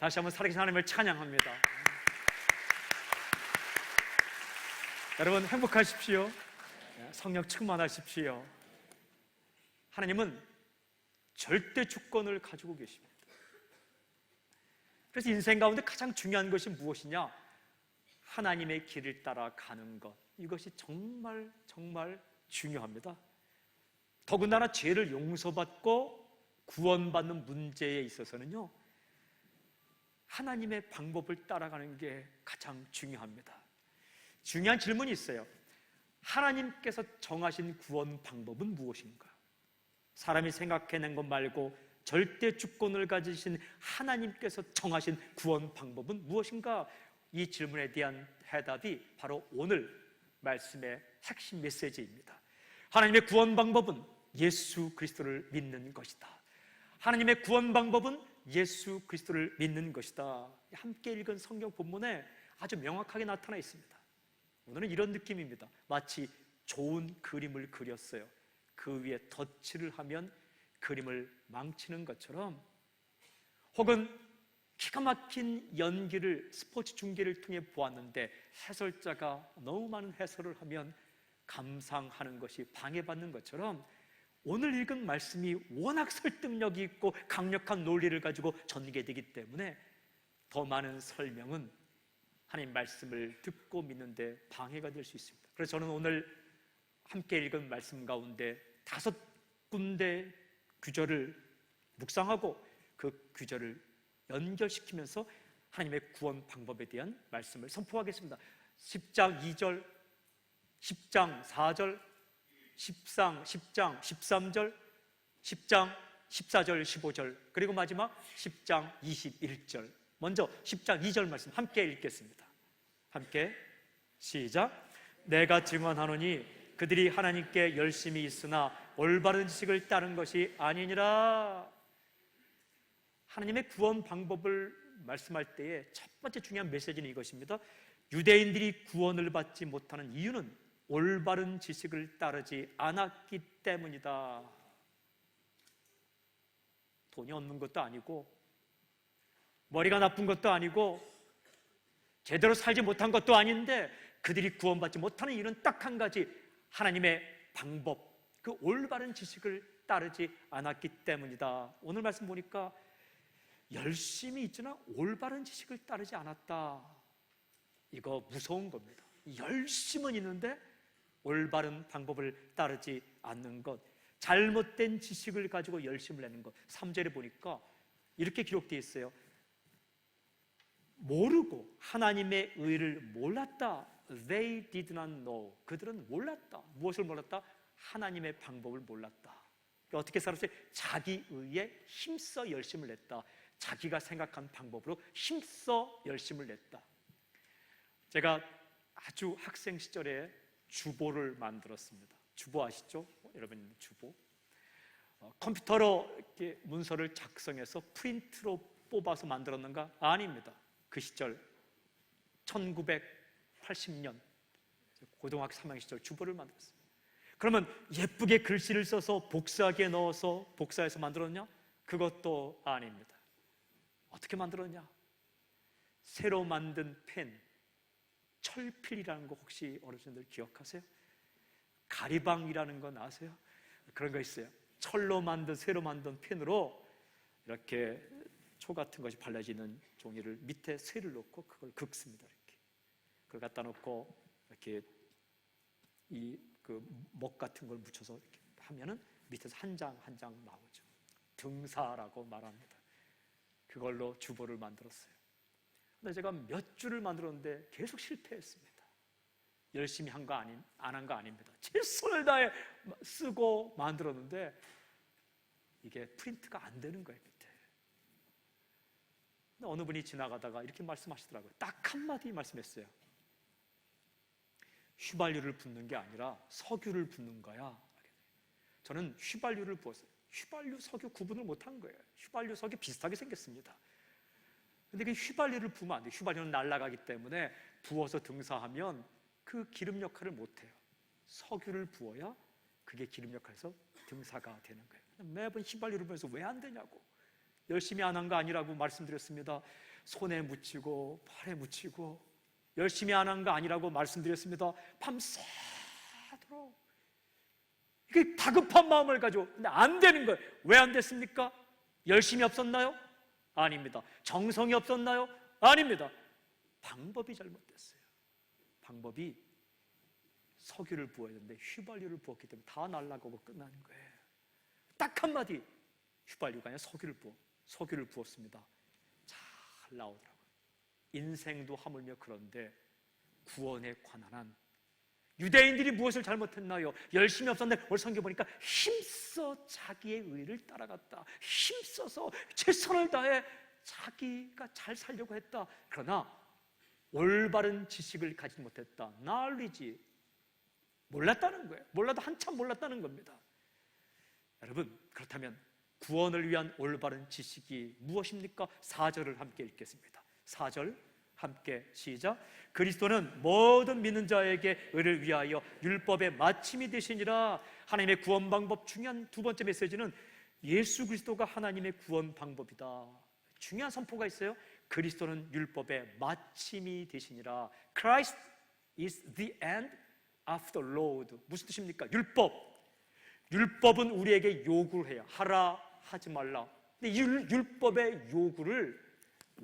다시 한번 살아계신 하나님을 찬양합니다. 여러분 행복하십시오. 성령 충만하십시오. 하나님은 절대 주권을 가지고 계십니다. 그래서 인생 가운데 가장 중요한 것이 무엇이냐? 하나님의 길을 따라 가는 것. 이것이 정말 정말 중요합니다. 더군다나 죄를 용서받고 구원받는 문제에 있어서는요, 하나님의 방법을 따라가는 게 가장 중요합니다. 중요한 질문이 있어요. 하나님께서 정하신 구원 방법은 무엇인가? 사람이 생각해낸 것 말고 절대 주권을 가지신 하나님께서 정하신 구원 방법은 무엇인가? 이 질문에 대한 해답이 바로 오늘 말씀의 핵심 메시지입니다. 하나님의 구원 방법은 예수 그리스도를 믿는 것이다. 하나님의 구원 방법은 예수 그리스도를 믿는 것이다. 함께 읽은 성경 본문에 아주 명확하게 나타나 있습니다. 오늘은 이런 느낌입니다. 마치 좋은 그림을 그렸어요. 그 위에 덧칠을 하면 그림을 망치는 것처럼, 혹은 기가 막힌 연기를 스포츠 중계를 통해 보았는데 해설자가 너무 많은 해설을 하면 감상하는 것이 방해받는 것처럼, 오늘 읽은 말씀이 워낙 설득력이 있고 강력한 논리를 가지고 전개되기 때문에 더 많은 설명은 하나님 말씀을 듣고 믿는데 방해가 될 수 있습니다. 그래서 저는 오늘 함께 읽은 말씀 가운데 5군데 규절을 묵상하고 그 규절을 연결시키면서 하나님의 구원 방법에 대한 말씀을 선포하겠습니다. 10장 2절, 10장 4절, 10장 13절, 10장 14절 15절, 그리고 마지막 10장 21절. 먼저 10장 2절 말씀 함께 읽겠습니다. 함께 시작. 내가 증언하노니 그들이 하나님께 열심히 있으나 올바른 지식을 따른 것이 아니니라. 하나님의 구원 방법을 말씀할 때에 첫 번째 중요한 메시지는 이것입니다. 유대인들이 구원을 받지 못하는 이유는 올바른 지식을 따르지 않았기 때문이다. 돈이 없는 것도 아니고, 머리가 나쁜 것도 아니고, 제대로 살지 못한 것도 아닌데 그들이 구원받지 못하는 이유는 딱 한 가지, 하나님의 방법, 그 올바른 지식을 따르지 않았기 때문이다. 오늘 말씀 보니까 열심히 있지만 올바른 지식을 따르지 않았다. 이거 무서운 겁니다. 열심은 있는데 올바른 방법을 따르지 않는 것, 잘못된 지식을 가지고 열심을 내는 것. 3절에 보니까 이렇게 기록되어 있어요. 모르고 하나님의 의를 몰랐다. They did not know. 그들은 몰랐다. 무엇을 몰랐다? 하나님의 방법을 몰랐다. 어떻게 살았어요? 자기 의에 힘써 열심을 냈다. 자기가 생각한 방법으로 힘써 열심을 냈다. 제가 아주 학생 시절에 주보를 만들었습니다. 주보 아시죠? 여러분, 주보. 컴퓨터로 이렇게 문서를 작성해서 프린트로 뽑아서 만들었는가? 아닙니다. 그 시절 1980년 고등학교 3학년 시절 주보를 만들었어요. 그러면 예쁘게 글씨를 써서 복사기에 넣어서 복사해서 만들었냐? 그것도 아닙니다. 어떻게 만들었냐? 새로 만든 펜, 철필이라는 거 혹시 어르신들 기억하세요? 가리방이라는 건 아세요? 그런 거 있어요. 철로 만든, 새로 만든 펜으로 이렇게 초 같은 것이 발라지는 종이를 밑에 쇠를 놓고 그걸 긁습니다. 이렇게 그걸 갖다 놓고 이렇게 이 그 목 같은 걸 묻혀서 이렇게 하면은 밑에서 한 장 한 장 나오죠. 등사라고 말합니다. 그걸로 주보를 만들었어요. 근데 제가 몇 줄을 만들었는데 계속 실패했습니다. 열심히 한 거 안 한 거 아닙니다. 최선을 다해 쓰고 만들었는데 이게 프린트가 안 되는 거예요, 밑에. 근데 어느 분이 지나가다가 이렇게 말씀하시더라고요. 딱 한마디 말씀했어요. 휘발유를 붓는 게 아니라 석유를 붓는 거야. 저는 휘발유를 부었어요. 휘발유, 석유 구분을 못한 거예요. 휘발유, 석유 비슷하게 생겼습니다. 근데 그 휘발유를 부으면 안 돼요. 휘발유는 날아가기 때문에 부어서 등사하면 그 기름 역할을 못해요. 석유를 부어야 그게 기름 역할에서 등사가 되는 거예요. 매번 휘발유를 부어서 왜 안 되냐고 열심히 안 한 거 아니라고 말씀드렸습니다. 손에 묻히고 팔에 묻히고 열심히 안 한 거 아니라고 말씀드렸습니다. 밤새도록 이게 다급한 마음을 가지고, 근데 안 되는 거예요. 왜 안 됐습니까? 열심이 없었나요? 아닙니다. 정성이 없었나요? 아닙니다. 방법이 잘못됐어요. 방법이 석유를 부어야 되는데 휘발유를 부었기 때문에 다 날아가고 끝나는 거예요. 딱 한마디, 휘발유가 아니라 석유를 부었습니다. 잘 나오더라고요. 인생도 하물며 그런데 구원에 관한 한 유대인들이 무엇을 잘못했나요? 열심히 없었는데 오늘 성경 보니까 힘써 자기의 의를 따라갔다. 힘써서 최선을 다해 자기가 잘 살려고 했다. 그러나 올바른 지식을 가지지 못했다. knowledge, 몰랐다는 거예요. 몰라도 한참 몰랐다는 겁니다. 여러분, 그렇다면 구원을 위한 올바른 지식이 무엇입니까? 4절을 함께 읽겠습니다. 4절 함께 시작. 그리스도는 모든 믿는 자에게 의를 위하여 율법의 마침이 되시니라. 하나님의 구원 방법, 중요한 두 번째 메시지는 예수 그리스도가 하나님의 구원 방법이다. 중요한 선포가 있어요. 그리스도는 율법의 마침이 되시니라. Christ is the end of the road. 무슨 뜻입니까? 율법은 우리에게 요구를 해요. 하라, 하지 말라. 근데 율법의 요구를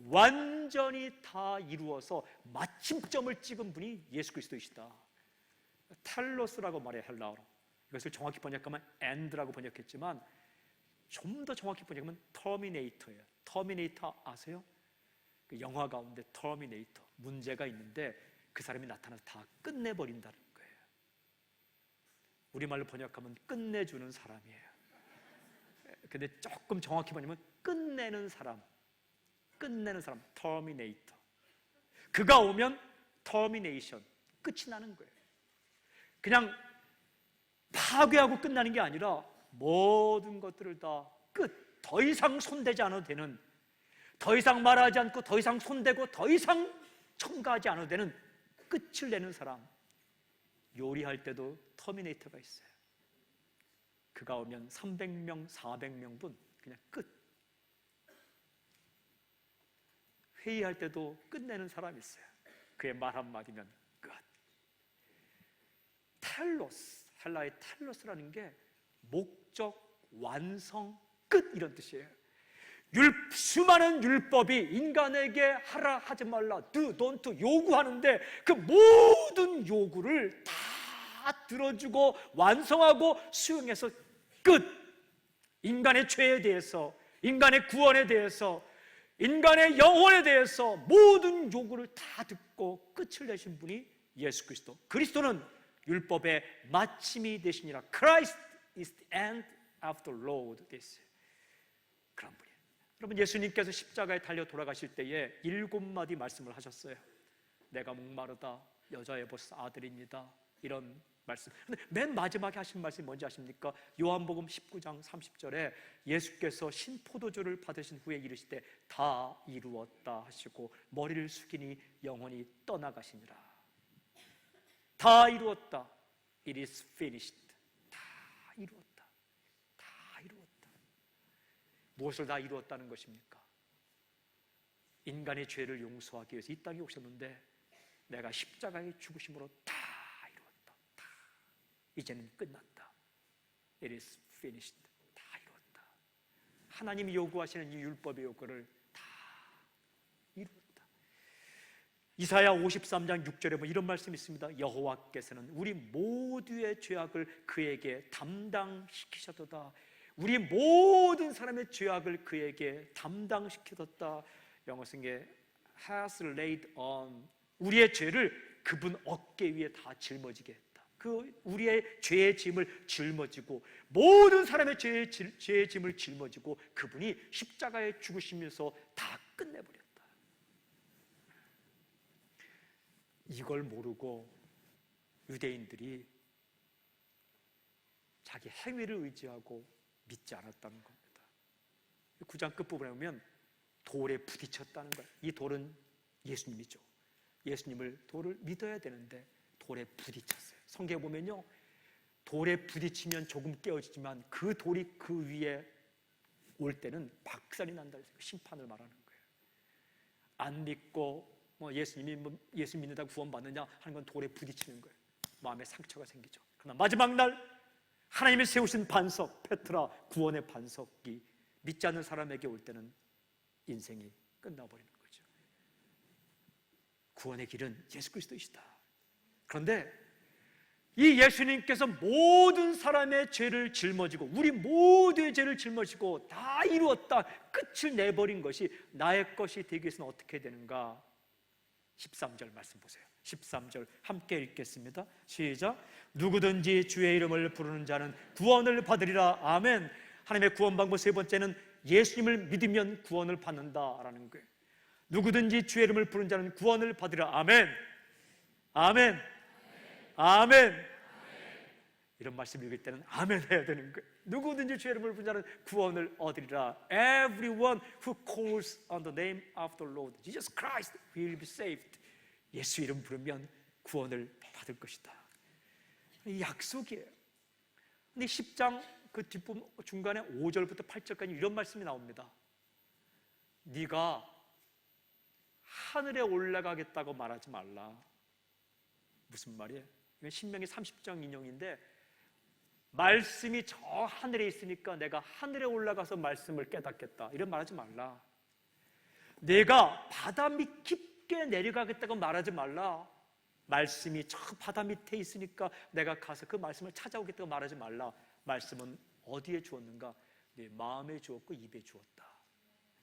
완전히 다 이루어서 마침점을 찍은 분이 예수 그리스도이시다. 텔로스라고 말해요, 헬라어로. 이것을 정확히 번역하면 end라고 번역했지만 좀 더 정확히 번역하면 터미네이터예요. 터미네이터 아세요? 그 영화 가운데 터미네이터, 문제가 있는데 그 사람이 나타나서 다 끝내버린다는 거예요. 우리말로 번역하면 끝내주는 사람이에요. 근데 조금 정확히 번역하면 끝내는 사람, 터미네이터. 그가 오면 터미네이션, 끝이 나는 거예요. 그냥 파괴하고 끝나는 게 아니라 모든 것들을 다 끝, 더 이상 손대지 않아도 되는, 더 이상 말하지 않고 더 이상 손대고 더 이상 첨가하지 않아도 되는 끝을 내는 사람. 요리할 때도 터미네이터가 있어요. 그가 오면 300명, 400명분 그냥 끝. 회의할 때도 끝내는 사람이 있어요. 그의 말 한마디면 끝. 텔로스, 헬라의 텔로스라는 게 목적, 완성, 끝 이런 뜻이에요. 수많은 율법이 인간에게 하라, 하지 말라, do, don't do 요구하는데 그 모든 요구를 다 들어주고 완성하고 수용해서 끝. 인간의 죄에 대해서, 인간의 구원에 대해서, 인간의 영혼에 대해서 모든 요구를 다 듣고 끝을 내신 분이 예수 그리스도. 그리스도는 율법의 마침이 되시니라. Christ is the end of the road. 그런 분이에요. 여러분, 예수님께서 십자가에 달려 돌아가실 때에 7마디 말씀을 하셨어요. 내가 목마르다, 여자의 보스 아들입니다. 이런 말씀. 근데 맨 마지막에 하신 말씀이 뭔지 아십니까? 요한복음 19장 30절에 예수께서 신포도주를 받으신 후에 이르시되 다 이루었다 하시고 머리를 숙이니 영혼이 떠나가시니라. 다 이루었다. It is finished. 다 이루었다. 다 이루었다. 무엇을 다 이루었다는 것입니까? 인간의 죄를 용서하기 위해서 이 땅에 오셨는데 내가 십자가의 죽으심으로 다 이루었다. 다. 이제는 끝났다. It is finished. 다 이루었다. 하나님이 요구하시는 이 율법의 요구를 다 이루었다. 이사야 53장 6절에 보면 이런 말씀이 있습니다. 여호와께서는 우리 모두의 죄악을 그에게 담당시키셨도다. 우리 모든 사람의 죄악을 그에게 담당시켰다. 영어 성경에 has laid on, 우리의 죄를 그분 어깨 위에 다 짊어지게 했다. 그 우리의 죄의 짐을 짊어지고 모든 사람의 죄의 짐을 짊어지고 그분이 십자가에 죽으시면서 다 끝내버렸다. 이걸 모르고 유대인들이 자기 행위를 의지하고 믿지 않았다는 겁니다. 9장 끝부분에 보면 돌에 부딪혔다는 거예요. 이 돌은 예수님이죠. 돌을 믿어야 되는데 돌에 부딪혔어요. 성경에 보면요, 돌에 부딪히면 조금 깨어지지만 그 돌이 그 위에 올 때는 박살이 난다. 심판을 말하는 거예요. 안 믿고 예수 믿는다 구원받느냐 하는 건 돌에 부딪히는 거예요. 마음에 상처가 생기죠. 그러나 마지막 날 하나님이 세우신 반석, 페트라 구원의 반석이 믿지 않는 사람에게 올 때는 인생이 끝나버리는 거죠. 구원의 길은 예수 그리스도이시다. 그런데 이 예수님께서 모든 사람의 죄를 짊어지고 우리 모두의 죄를 짊어지고 다 이루었다, 끝을 내버린 것이 나의 것이 되기 위해서는 어떻게 되는가? 13절 말씀 보세요. 13절 함께 읽겠습니다. 시작. 누구든지 주의 이름을 부르는 자는 구원을 받으리라. 아멘. 하나님의 구원 방법 세 번째는 예수님을 믿으면 구원을 받는다라는 거예요. 누구든지 주의 이름을 부르는 자는 구원을 받으리라. 아멘. 아멘. 아멘. 이런 말씀 읽을 때는 아멘 해야 되는 거예요. 누구든지 주의 이름을 부르는 자는 구원을 얻으리라. Everyone who calls on the name of the Lord Jesus Christ will be saved. 예수 이름 부르면 구원을 받을 것이다. 이 약속이에요. 근데 10장 그 뒷부분 중간에 5절부터 8절까지 이런 말씀이 나옵니다. 네가 하늘에 올라가겠다고 말하지 말라. 무슨 말이에요? 이건 신명기 30장 인용인데, 말씀이 저 하늘에 있으니까 내가 하늘에 올라가서 말씀을 깨닫겠다 이런 말하지 말라. 내가 바다 밑 깊게 내려가겠다고 말하지 말라. 말씀이 저 바다 밑에 있으니까 내가 가서 그 말씀을 찾아오겠다고 말하지 말라. 말씀은 어디에 주었는가? 내 마음에 주었고 입에 주었다.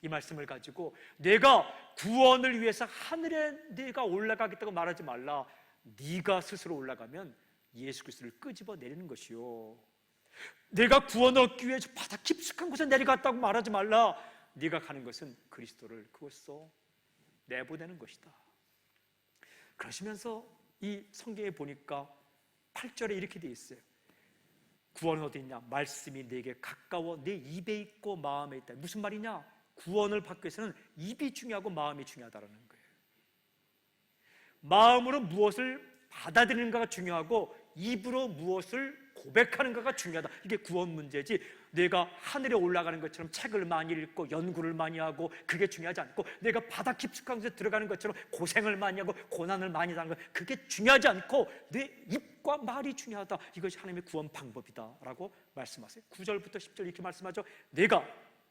이 말씀을 가지고 내가 구원을 위해서 하늘에 내가 올라가겠다고 말하지 말라. 네가 스스로 올라가면 예수 그리스도를 끄집어 내리는 것이요, 내가 구원 얻기 위해 바다 깊숙한 곳에 내려갔다고 말하지 말라. 네가 가는 것은 그리스도를 그곳서 내보내는 것이다. 그러시면서 이 성경에 보니까 8절에 이렇게 되어 있어요. 구원은 어디 있냐? 말씀이 내게 가까워 내 입에 있고 마음에 있다. 무슨 말이냐? 구원을 받기 위해서는 입이 중요하고 마음이 중요하다는 거예요. 마음으로 무엇을 받아들이는가가 중요하고 입으로 무엇을 고백하는가가 중요하다. 이게 구원 문제지, 내가 하늘에 올라가는 것처럼 책을 많이 읽고 연구를 많이 하고 그게 중요하지 않고, 내가 바다 깊숙한 곳에 들어가는 것처럼 고생을 많이 하고 고난을 많이 당하는 것, 그게 중요하지 않고 내 입과 말이 중요하다. 이것이 하나님의 구원 방법이다라고 말씀하세요. 9절부터 10절 이렇게 말씀하죠. 내가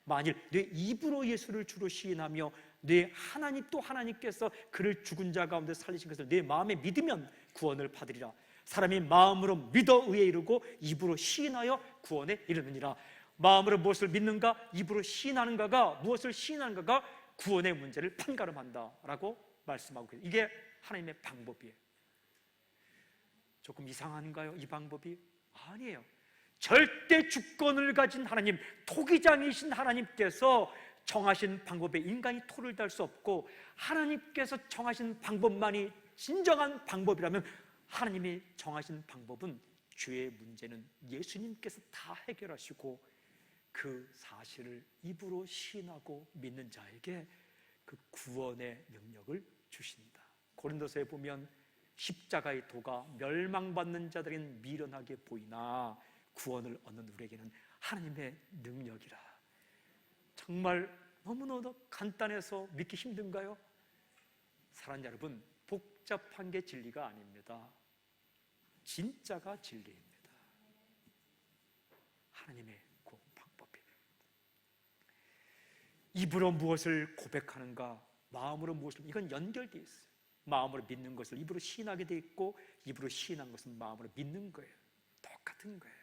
만일 내 입으로 예수를 주로 시인하며 내 하나님 또 하나님께서 그를 죽은 자 가운데 살리신 것을 내 마음에 믿으면 구원을 받으리라. 사람이 마음으로 믿어 의에 이르고 입으로 시인하여 구원에 이르느니라. 마음으로 무엇을 믿는가, 입으로 시인하는가가, 무엇을 시인하는가가 구원의 문제를 판가름한다라고 말씀하고 계세요. 이게 하나님의 방법이에요. 조금 이상한가요? 이 방법이? 아니에요. 절대 주권을 가진 하나님, 토기장이신 하나님께서 정하신 방법에 인간이 토를 달 수 없고, 하나님께서 정하신 방법만이 진정한 방법이라면 하나님이 정하신 방법은 죄의 문제는 예수님께서 다 해결하시고 그 사실을 입으로 시인하고 믿는 자에게 그 구원의 능력을 주신다. 고린도서에 보면 십자가의 도가 멸망받는 자들에게는 미련하게 보이나 구원을 얻는 우리에게는 하나님의 능력이라. 정말 너무너무 간단해서 믿기 힘든가요? 사랑하는 여러분, 복잡한 게 진리가 아닙니다. 진짜가 진리입니다. 하나님의 그 방법이. 입으로 무엇을 고백하는가, 마음으로 무엇을, 이건 연결되어 있어요. 마음으로 믿는 것을 입으로 시인하게 되어 있고, 입으로 시인한 것은 마음으로 믿는 거예요. 똑같은 거예요.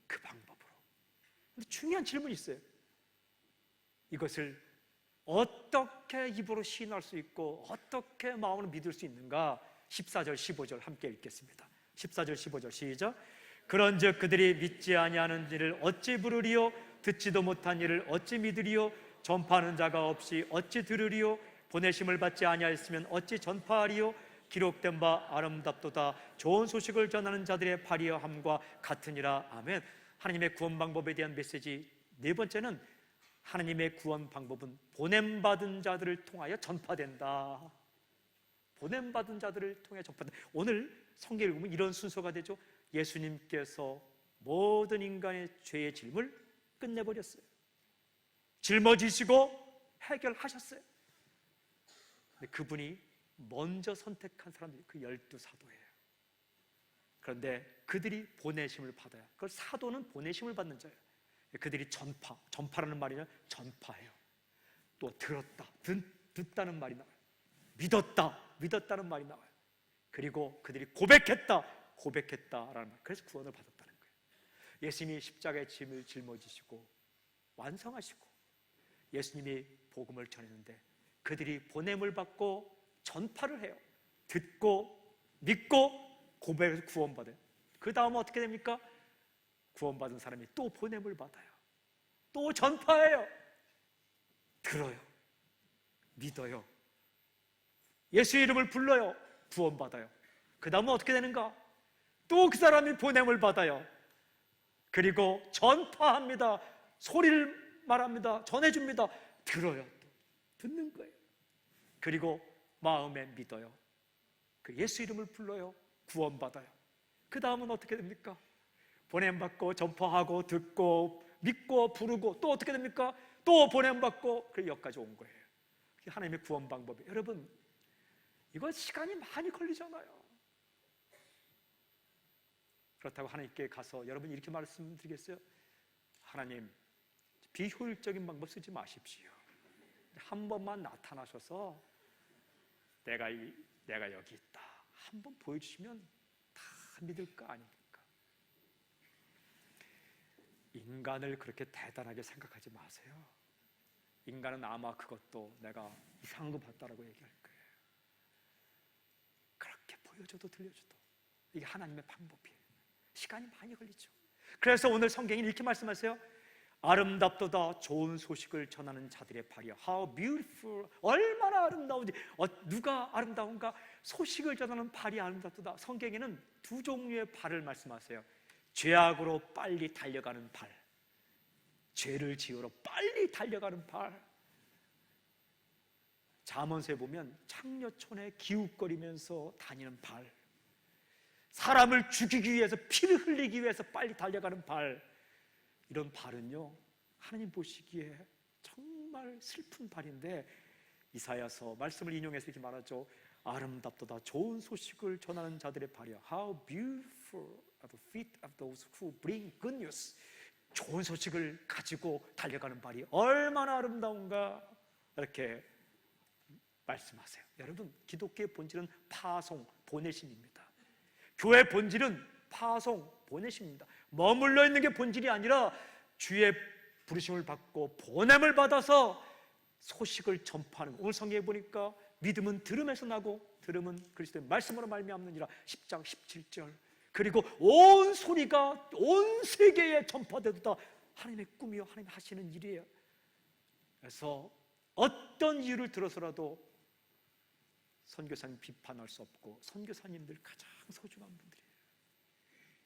그 방법으로. 근데 중요한 질문이 있어요. 이것을 어떻게 입으로 시인할 수 있고 어떻게 마음으로 믿을 수 있는가? 14절 15절 함께 읽겠습니다. 14절 15절 시작. 그런즉 그들이 믿지 아니하는 일을 어찌 부르리요? 듣지도 못한 일을 어찌 믿으리요? 전파하는 자가 없이 어찌 들으리요? 보내심을 받지 아니하였으면 어찌 전파하리요? 기록된 바 아름답도다. 좋은 소식을 전하는 자들의 발휘함과 같으니라. 아멘. 하나님의 구원 방법에 대한 메시지 네 번째는, 하나님의 구원 방법은 보냄받은 자들을 통하여 전파된다. 보냄받은 자들을 통해 전파된다. 오늘 성경 읽으면 이런 순서가 되죠. 예수님께서 모든 인간의 죄의 짐을 끝내버렸어요. 짊어지시고 해결하셨어요. 근데 그분이 먼저 선택한 사람들이 그 12사도예요. 그런데 그들이 보내심을 받아요. 그걸 사도는 보내심을 받는 자예요. 그들이 전파라는 말이냐? 전파해요. 또 들었다, 듣다는 말이 나와요. 믿었다는 말이 나와요. 그리고 그들이 고백했다라는 말. 그래서 구원을 받았다는 거예요. 예수님이 십자가의 짐을 짊어지시고 완성하시고 예수님이 복음을 전했는데 그들이 보냄을 받고 전파를 해요. 듣고 믿고 고백해서 구원받아요. 그 다음 어떻게 됩니까? 구원받은 사람이 또 보냄을 받아요. 또 전파해요. 들어요. 믿어요. 예수의 이름을 불러요. 구원받아요. 그 다음은 어떻게 되는가? 또 그 사람이 보냄을 받아요. 그리고 전파합니다. 소리를 말합니다. 전해줍니다. 들어요. 또 듣는 거예요. 그리고 마음에 믿어요. 그 예수 이름을 불러요. 구원받아요. 그 다음은 어떻게 됩니까? 보냄받고 전파하고 듣고 믿고 부르고 또 어떻게 됩니까? 또 보냄받고 그 여기까지 온 거예요. 하나님의 구원 방법이. 여러분, 이건 시간이 많이 걸리잖아요. 그렇다고 하나님께 가서 여러분 이렇게 말씀드리겠어요? 하나님, 비효율적인 방법 쓰지 마십시오. 한 번만 나타나셔서 내가 여기 있다 한 번 보여주시면 다 믿을 거 아닙니까? 인간을 그렇게 대단하게 생각하지 마세요. 인간은 아마 그것도 내가 이상한 거 봤다라고 얘기할 거예요. 그렇게 보여줘도 들려줘도 이게 하나님의 방법이에요. 시간이 많이 걸리죠. 그래서 오늘 성경이 이렇게 말씀하세요. 아름답도다 좋은 소식을 전하는 자들의 발이야. How beautiful. 얼마나 아름다운지. 누가 아름다운가? 소식을 전하는 발이 아름답도다. 성경에는 두 종류의 발을 말씀하세요. 죄악으로 빨리 달려가는 발, 죄를 지으러 빨리 달려가는 발. 잠언서에 보면 창녀촌에 기웃거리면서 다니는 발, 사람을 죽이기 위해서 피를 흘리기 위해서 빨리 달려가는 발. 이런 발은요 하나님 보시기에 정말 슬픈 발인데 이사야서 말씀을 인용해서 이렇게 말하죠. 아름답도다 좋은 소식을 전하는 자들의 발이야. How beautiful are the feet of those who bring good news. 좋은 소식을 가지고 달려가는 발이 얼마나 아름다운가 이렇게 말씀하세요. 여러분, 기독교의 본질은 파송, 보내심입니다. 교회의 본질은 파송, 보내심입니다. 머물러 있는 게 본질이 아니라 주의 부르심을 받고 보냄을 받아서 소식을 전파하는 거. 오늘 성경에 보니까 믿음은 들음에서 나고 들음은 그리스도의 말씀으로 말미암느니라 10장 17절. 그리고 온 소리가 온 세계에 전파되도다. 하나님의 꿈이요 하나님 하시는 일이에요. 그래서 어떤 이유를 들어서라도 선교사님 비판할 수 없고 선교사님들 가장 소중한 분들이에요.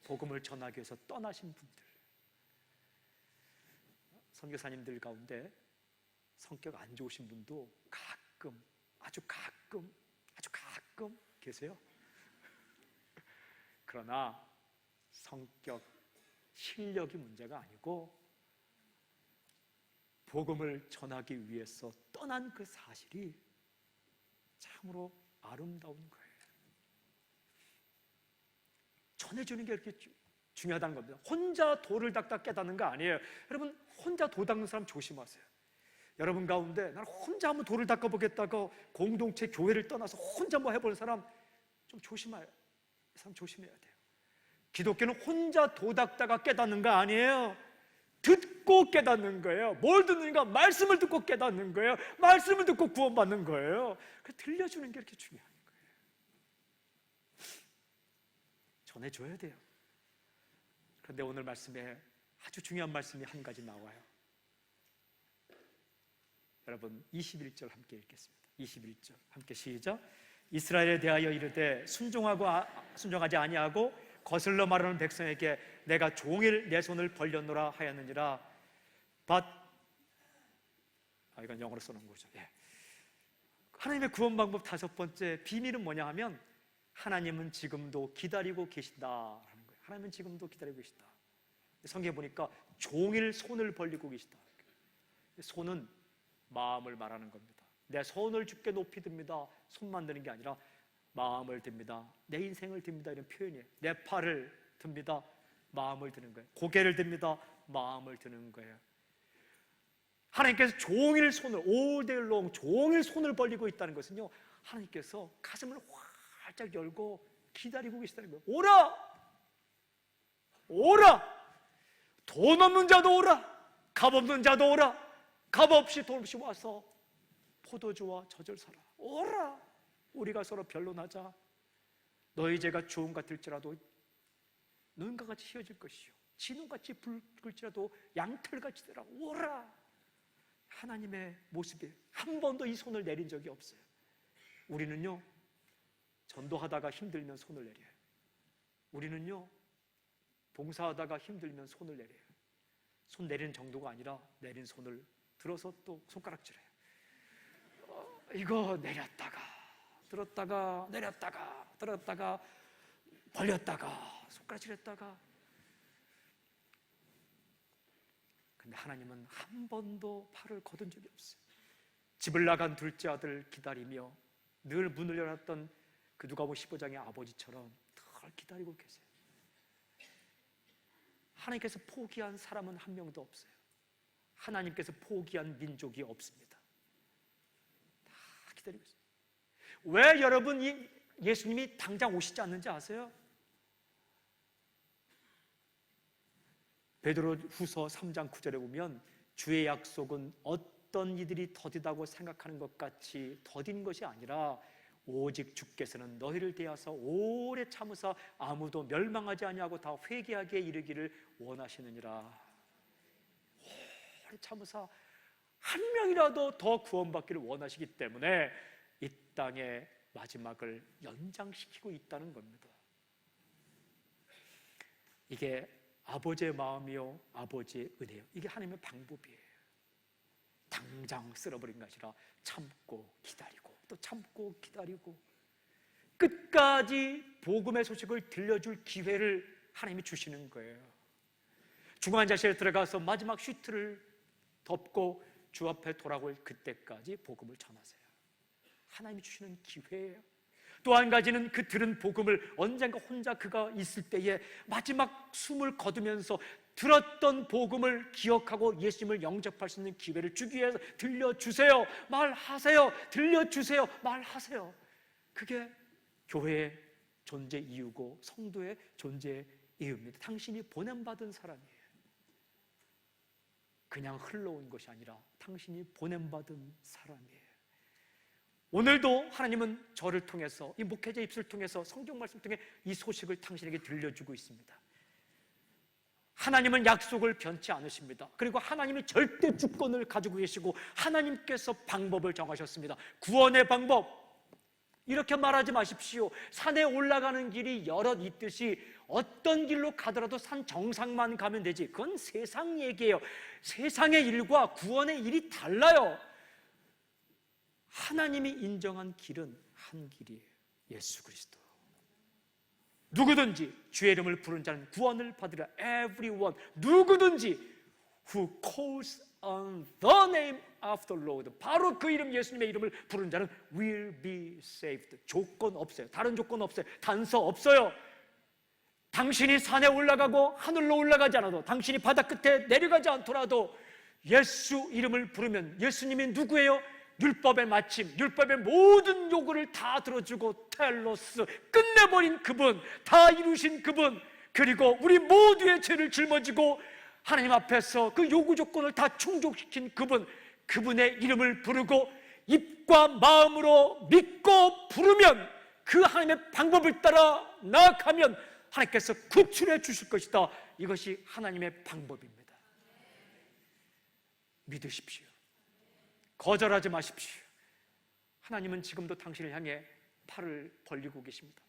복음을 전하기 위해서 떠나신 분들. 선교사님들 가운데 성격 안 좋으신 분도 가끔, 아주 가끔 계세요. 그러나 성격, 실력이 문제가 아니고 복음을 전하기 위해서 떠난 그 사실이 참으로 아름다운 거예요. 전해주는 게 이렇게 중요하다는 겁니다. 혼자 돌을 닦다 깨닫는 거 아니에요. 여러분, 혼자 돌 닦는 사람 조심하세요. 여러분 가운데 나는 혼자 한번 돌을 닦아보겠다고 공동체 교회를 떠나서 혼자 뭐 해보는 사람 좀 조심해요. 이 사람 조심해야 돼요. 기독교는 혼자 돌 닦다가 깨닫는 거 아니에요. 듣고 깨닫는 거예요. 뭘 듣는가? 말씀을 듣고 깨닫는 거예요. 말씀을 듣고 구원받는 거예요. 그 들려주는 게 이렇게 중요한 거예요. 전해줘야 돼요. 그런데 오늘 말씀에 아주 중요한 말씀이 한 가지 나와요. 여러분 21절 함께 읽겠습니다. 21절 함께 시작. 이스라엘에 대하여 이르되 순종하지 아니하고 거슬러 말하는 백성에게 내가 종일 내 손을 벌렸노라 하였느니라. 이건 영어로 써놓은 거죠. 예. 하나님의 구원 방법 다섯 번째 비밀은 뭐냐 하면 하나님은 지금도 기다리고 계신다 하는 거예요. 하나님은 지금도 기다리고 계신다. 성경에 보니까 종일 손을 벌리고 계시다. 손은 마음을 말하는 겁니다. 내 손을 주께 높이 듭니다. 손만 드는 게 아니라 마음을 듭니다. 내 인생을 듭니다. 이런 표현이에요. 내 팔을 듭니다. 마음을 드는 거예요. 고개를 듭니다. 마음을 드는 거예요. 하나님께서 종일 손을, all day long 종일 손을 벌리고 있다는 것은요, 하나님께서 가슴을 활짝 열고 기다리고 계시다는 거예요. 오라! 오라! 돈 없는 자도 오라! 값 없는 자도 오라! 값 없이 돈 없이 와서 포도주와 젖을 사라. 오라! 우리가 서로 변론하자. 너희 죄가 주홍 같을지라도 눈과 같이 휘어질 것이요 진홍같이 붉을지라도 양털같이 되라. 오라! 하나님의 모습에 한 번도 이 손을 내린 적이 없어요. 우리는요, 전도하다가 힘들면 손을 내려요. 우리는요, 봉사하다가 힘들면 손을 내려요. 손 내리는 정도가 아니라 내린 손을 들어서 또 손가락질해요. 이거 내렸다가 들었다가 내렸다가 들었다가 벌렸다가 손가락질했다가. 근데 하나님은 한 번도 팔을 거둔 적이 없어요. 집을 나간 둘째 아들 기다리며 늘 문을 열었던 그 누가복음 15장의 아버지처럼 늘 기다리고 계세요. 하나님께서 포기한 사람은 한 명도 없어요. 하나님께서 포기한 민족이 없습니다. 다 기다리고 있어요. 왜 여러분 예수님이 당장 오시지 않는지 아세요? 베드로후서 3장 9절에 보면 주의 약속은 어떤 이들이 더디다고 생각하는 것 같이 더딘 것이 아니라 오직 주께서는 너희를 대하사 오래 참으사 아무도 멸망하지 아니하고 다 회개하게 이르기를 원하시느니라. 오래 참으사 한 명이라도 더 구원받기를 원하시기 때문에 이 땅의 마지막을 연장시키고 있다는 겁니다. 이게 아버지의 마음이요 아버지의 은혜요. 이게 하나님의 방법이에요. 당장 쓸어버린 것이 아니라 참고 기다리고 또 참고 기다리고 끝까지 복음의 소식을 들려줄 기회를 하나님이 주시는 거예요. 중환자실에 들어가서 마지막 슈트를 덮고 주 앞에 돌아올 그때까지 복음을 전하세요. 하나님이 주시는 기회예요. 또 한 가지는 그 들은 복음을 언젠가 혼자 그가 있을 때에 마지막 숨을 거두면서 들었던 복음을 기억하고 예수님을 영접할 수 있는 기회를 주기 위해서 들려주세요, 말하세요, 들려주세요, 말하세요. 그게 교회의 존재 이유고 성도의 존재 이유입니다. 당신이 보냄받은 사람이에요. 그냥 흘러온 것이 아니라 당신이 보냄받은 사람이에요. 오늘도 하나님은 저를 통해서 이 목회자 입술을 통해서 성경 말씀을 통해 이 소식을 당신에게 들려주고 있습니다. 하나님은 약속을 변치 않으십니다. 그리고 하나님이 절대 주권을 가지고 계시고 하나님께서 방법을 정하셨습니다. 구원의 방법, 이렇게 말하지 마십시오. 산에 올라가는 길이 여럿 있듯이 어떤 길로 가더라도 산 정상만 가면 되지. 그건 세상 얘기예요. 세상의 일과 구원의 일이 달라요. 하나님이 인정한 길은 한 길이에요. 예수 그리스도. 누구든지 주의 이름을 부른 자는 구원을 받으리라. Everyone, 누구든지 who calls on the name of the Lord, 바로 그 이름, 예수님의 이름을 부른 자는 will be saved. 조건 없어요. 다른 조건 없어요. 단서 없어요. 당신이 산에 올라가고 하늘로 올라가지 않아도, 당신이 바다 끝에 내려가지 않더라도 예수 이름을 부르면, 예수님이 누구예요? 율법의 마침, 율법의 모든 요구를 다 들어주고 텔로스, 끝내버린 그분, 다 이루신 그분, 그리고 우리 모두의 죄를 짊어지고 하나님 앞에서 그 요구 조건을 다 충족시킨 그분, 그분의 이름을 부르고 입과 마음으로 믿고 부르면, 그 하나님의 방법을 따라 나아가면 하나님께서 구출해 주실 것이다. 이것이 하나님의 방법입니다. 믿으십시오. 거절하지 마십시오. 하나님은 지금도 당신을 향해 팔을 벌리고 계십니다.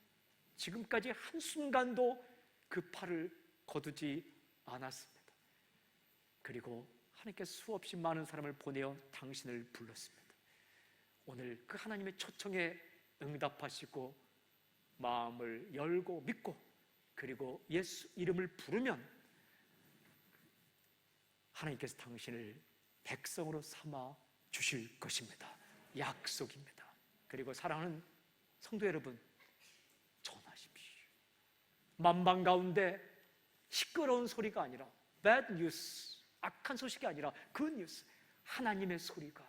지금까지 한순간도 그 팔을 거두지 않았습니다. 그리고 하나님께서 수없이 많은 사람을 보내어 당신을 불렀습니다. 오늘 그 하나님의 초청에 응답하시고 마음을 열고 믿고 그리고 예수 이름을 부르면 하나님께서 당신을 백성으로 삼아 주실 것입니다. 약속입니다. 그리고 사랑하는 성도 여러분, 전하십시오. 만방 가운데 시끄러운 소리가 아니라, bad news, 악한 소식이 아니라 good news, 하나님의 소리가,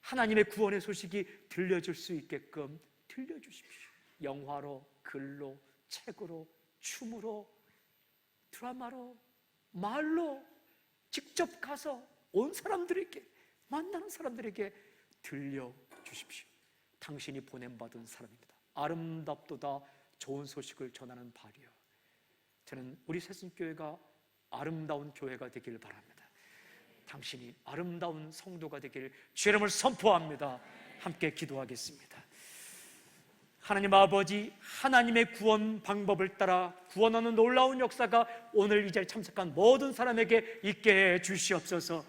하나님의 구원의 소식이 들려줄 수 있게끔 들려주십시오. 영화로, 글로, 책으로, 춤으로, 드라마로, 말로 직접 가서 온 사람들에게, 만나는 사람들에게 들려주십시오. 당신이 보냄받은 사람입니다. 아름답도다 좋은 소식을 전하는 발이요. 저는 우리 새순교회가 아름다운 교회가 되길 바랍니다. 당신이 아름다운 성도가 되길 주의 이름을 선포합니다. 함께 기도하겠습니다. 하나님 아버지, 하나님의 구원 방법을 따라 구원하는 놀라운 역사가 오늘 이 자리에 참석한 모든 사람에게 있게 해 주시옵소서.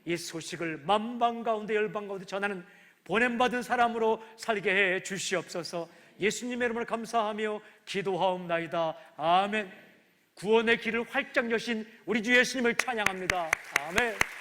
이 소식을 만방 가운데 열방 가운데 전하는 보냄받은 사람으로 살게 해 주시옵소서. 예수님의 이름을 감사하며 기도하옵나이다. 아멘. 구원의 길을 활짝 여신 우리 주 예수님을 찬양합니다. 아멘.